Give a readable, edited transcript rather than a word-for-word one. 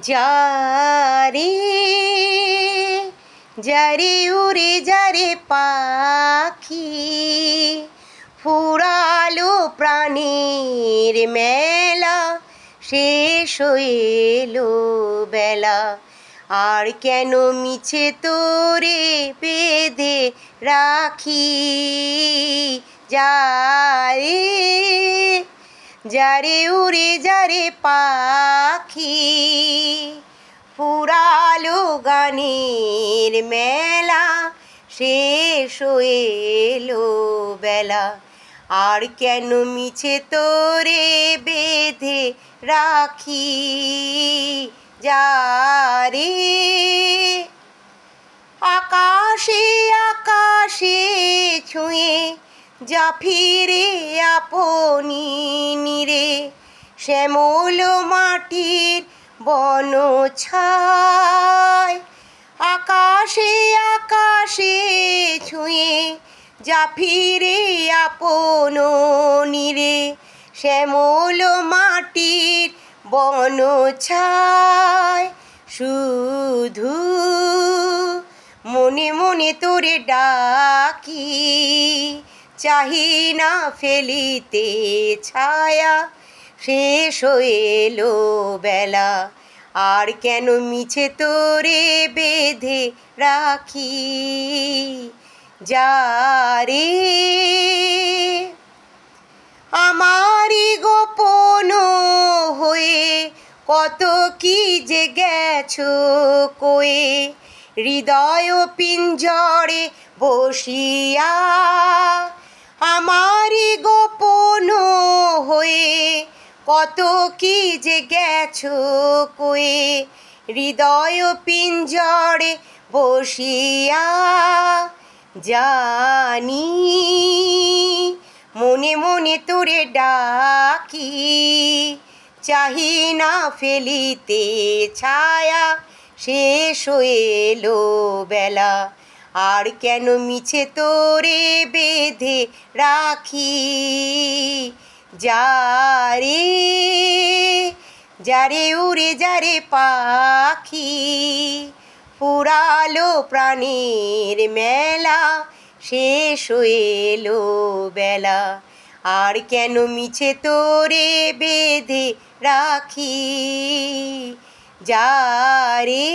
যারে যারে উড়ে যারে পাখি ফুরালো প্রাণীর মেলা শেষ হইলো বেলা আর কেন মিছে তোরে বেঁধে রাখি যারে যারে উড়ে যারে পাখি ফুরালো গানের মেলা শেষ হইলো বেলা আর কেন মিছে তোরে বেঁধে রাখি যারে আকাশে আকাশে ছুঁয়ে যা ফিরে আপনি নিরে শ্যামল মাটির বন ছায় আকাশে আকাশে ছুঁয়ে যা ফিরে আপন নিরে শ্যামল মাটির বন ছায় শুধু মনে মনে তোরে ডাকি চাহি না ফেলিতে ছায়া শেষ হইলো বেলা আর কেন মিছে তোরে বেঁধে রাখি যারে আমারই গোপন হয়ে কত কি যে গেছো কয়ে হৃদয় পিঞ্জরে বসিয়া আমারই গোপন হয়ে কত কি যে গেছো কয়ে হৃদয় পিঞ্জরে বসিয়া জানি মনে মনে তোরে ডাকি চাহি না ফেলিতে ছায়া শেষ হইলো বেলা আর কেন মিছে তোরে বেঁধে রাখি যারে যারে উড়ে যারে পাখি ফুরালো প্রাণীর মেলা শেষ হইলো বেলা আর কেন মিছে তোরে বেঁধে রাখি যারে।